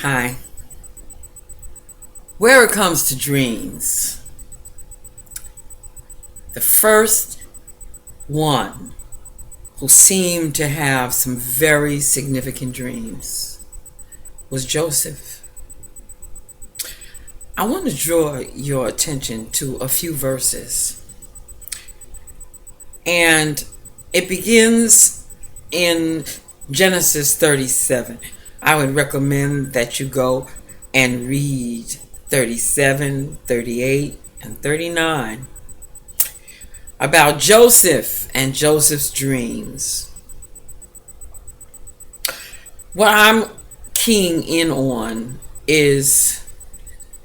Hi. Where it comes to dreams, the first one who seemed to have some very significant dreams was Joseph. I want to draw your attention to a few verses. And it begins in Genesis 37. I would recommend that you go and read 37, 38, and 39 about Joseph and Joseph's dreams. What I'm keying in on is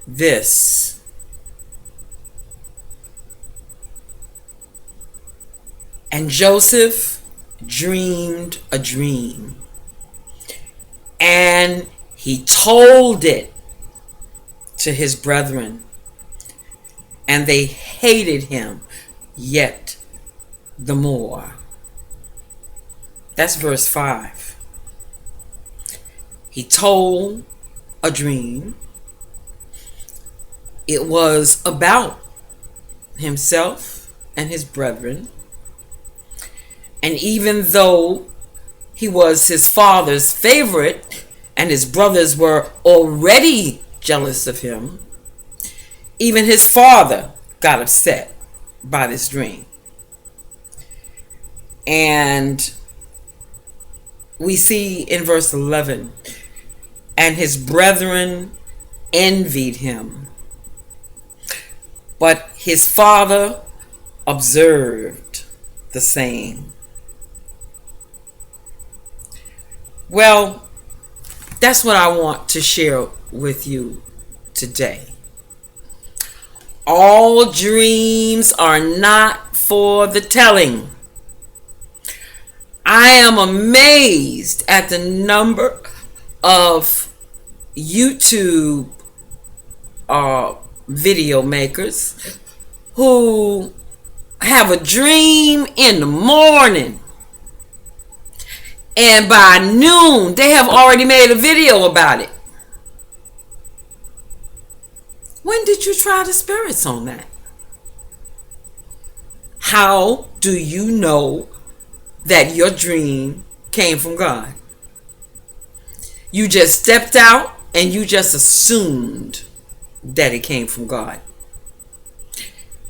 this. And Joseph dreamed a dream, and he told it to his brethren, and they hated him yet the more. That's verse 5. He told a dream. It was about himself and his brethren. And even though he was his father's favorite and his brothers were already jealous of him, even his father got upset by this dream. And we see in verse 11, and his brethren envied him, but his father observed the same. Well, that's what I want to share with you today. All dreams are not for the telling. I am amazed at the number of YouTube video makers who have a dream in the morning, and by noon they have already made a video about it. When did you try the spirits on that? How do you know that your dream came from God? You just stepped out and you just assumed that it came from God.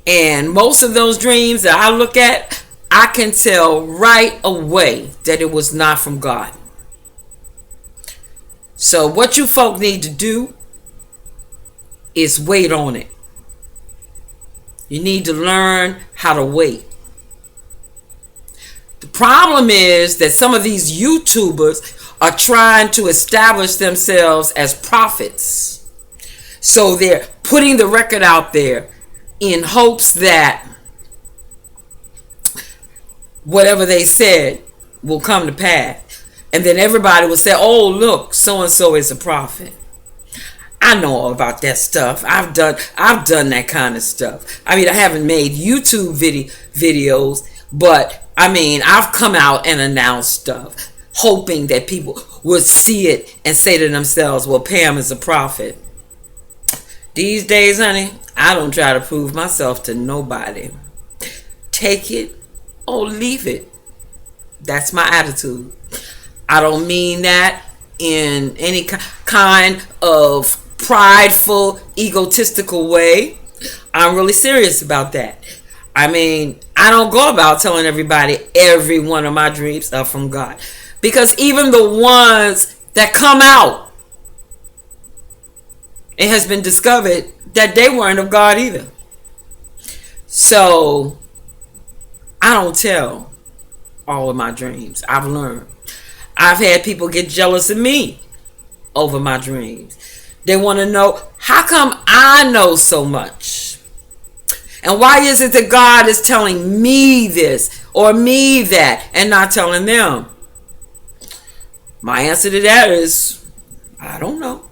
And most of those dreams that I look at, I can tell right away that it was not from God. So what you folk need to do is wait on it. You need to learn how to wait. The problem is that some of these YouTubers are trying to establish themselves as prophets. So they're putting the record out there in hopes that whatever they said will come to pass. And then everybody will say, oh, look, so-and-so is a prophet. I know all about that stuff. I've done that kind of stuff. I mean, I haven't made YouTube videos, but I mean, I've come out and announced stuff, hoping that people would see it and say to themselves, well, Pam is a prophet. These days, honey, I don't try to prove myself to nobody. Take it or leave it. That's my attitude. I don't mean that in any kind of prideful, egotistical way. I'm really serious about that. I mean, I don't go about telling everybody every one of my dreams are from God. Because even the ones that come out, it has been discovered that they weren't of God either. So, I don't tell all of my dreams. I've learned. I've had people get jealous of me over my dreams. They want to know, how come I know so much? And why is it that God is telling me this or me that and not telling them? My answer to that is, I don't know.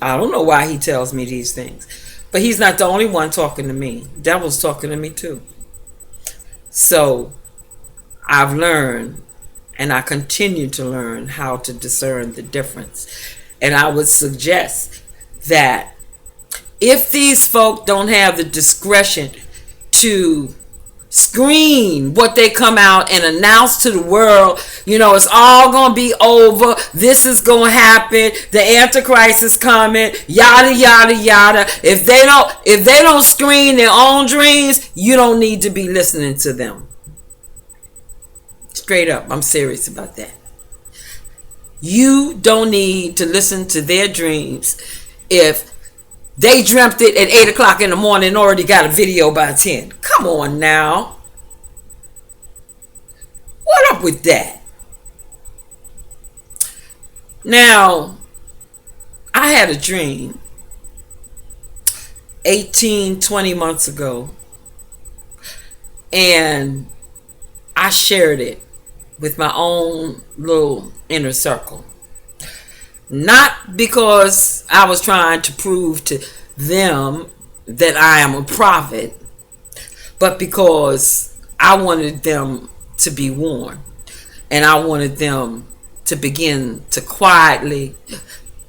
I don't know why he tells me these things. But he's not the only one talking to me. The devil's talking to me too. So I've learned And I continue to learn how to discern the difference. And I would suggest that if these folk don't have the discretion to screen what they come out and announce to the world, it's all gonna be over, this is gonna happen, the Antichrist is coming, yada yada yada. If they don't screen their own dreams, you don't need to be listening to them. Straight up, I'm serious about that. You don't need to listen to their dreams if they dreamt it at 8 o'clock in the morning and already got a video by 10. Come on now. What up with that? Now, I had a dream 18-20 months ago, and I shared it with my own little inner circle. Not because I was trying to prove to them that I am a prophet, but because I wanted them to be warned. And I wanted them to begin to quietly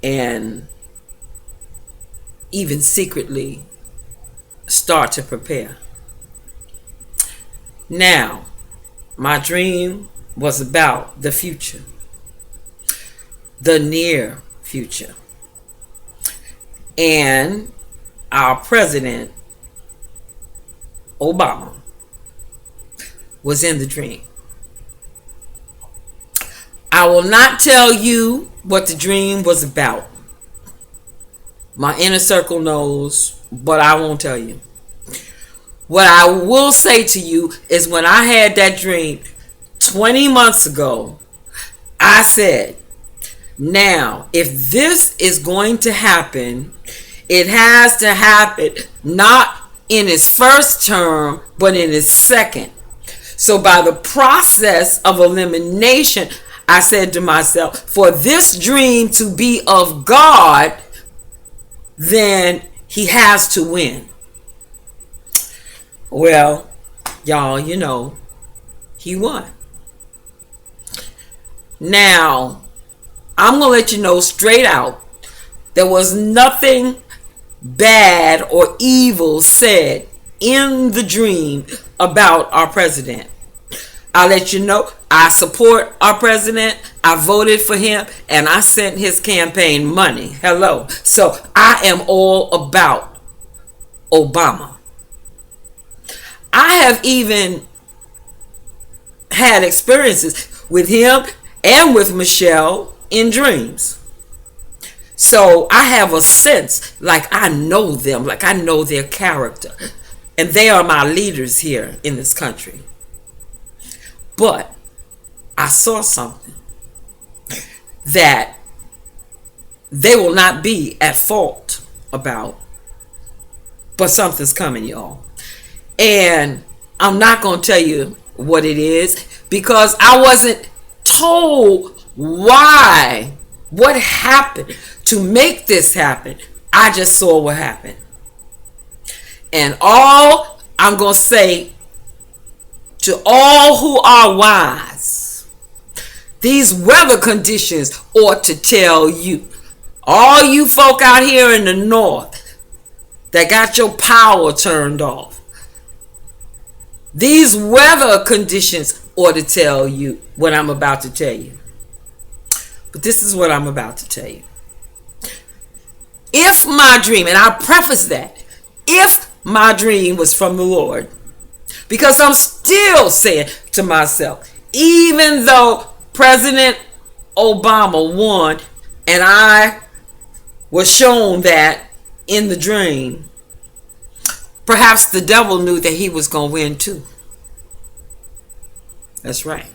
and even secretly start to prepare. Now, my dream was about the future. The near future. And our president, Obama, was in the dream. I will not tell you what the dream was about. My inner circle knows, but I won't tell you. What I will say to you is when I had that dream 20 months ago, I said, now, if this is going to happen, it has to happen not in its first term, but in its second. So by the process of elimination, I said to myself, for this dream to be of God, then he has to win. Well, y'all, he won. Now, I'm going to let you know straight out, there was nothing bad or evil said in the dream about our president. I'll let you know, I support our president, I voted for him, and I sent his campaign money. Hello. So I am all about Obama. I have even had experiences with him and with Michelle in dreams. So I have a sense like I know them, like I know their character. And they are my leaders here in this country. But I saw something that they will not be at fault about. But something's coming, y'all. And I'm not going to tell you what it is because I wasn't told why, what happened to make this happen. I just saw what happened. And all I'm going to say to all who are wise, these weather conditions ought to tell you, all you folk out here in the north that got your power turned off, these weather conditions ought to tell you what I'm about to tell you. But this is what I'm about to tell you. If my dream, and I preface that, if my dream was from the Lord, because I'm still saying to myself, even though President Obama won and I was shown that in the dream, perhaps the devil knew that he was going to win too. That's right.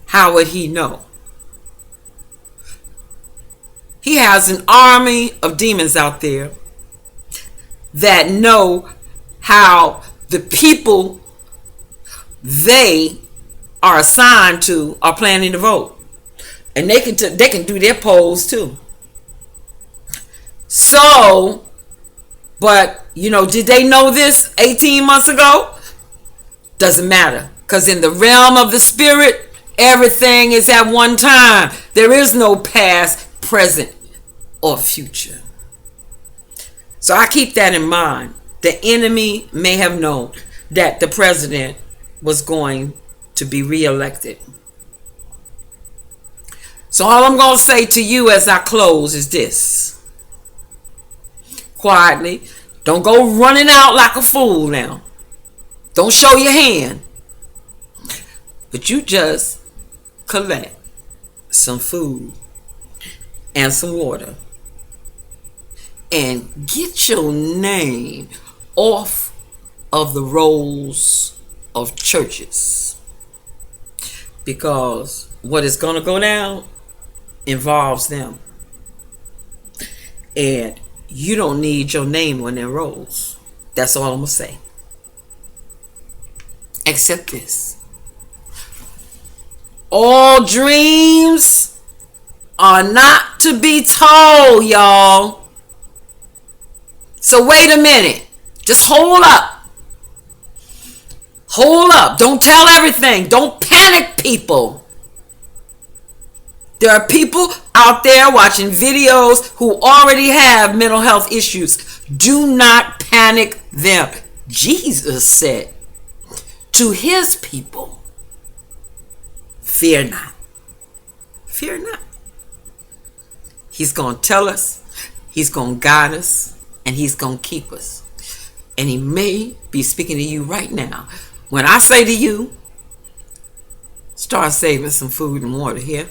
How would he know? He has an army of demons out there that know how the people they are assigned to are planning to vote. And they can do their polls too. So, but, did they know this 18 months ago? Doesn't matter. Because in the realm of the spirit, Everything is at one time. There is no past, present, or future. So I keep that in mind. The enemy may have known that the president was going to be reelected. So all I'm going to say to you as I close is this. Quietly. Don't go running out like a fool now. Don't show your hand. But you just collect some food and some water and get your name off of the rolls of churches, because what is going to go down involves them, and you don't need your name on their rolls. That's all I'm going to say. Except this. All dreams are not to be told, y'all. So wait a minute. Just hold up. Hold up. Don't tell everything. Don't panic, people. There are people out there watching videos who already have mental health issues. Do not panic them. Jesus said to his people, fear not. Fear not. He's going to tell us, he's going to guide us, and he's going to keep us. And he may be speaking to you right now. When I say to you, start saving some food and water here.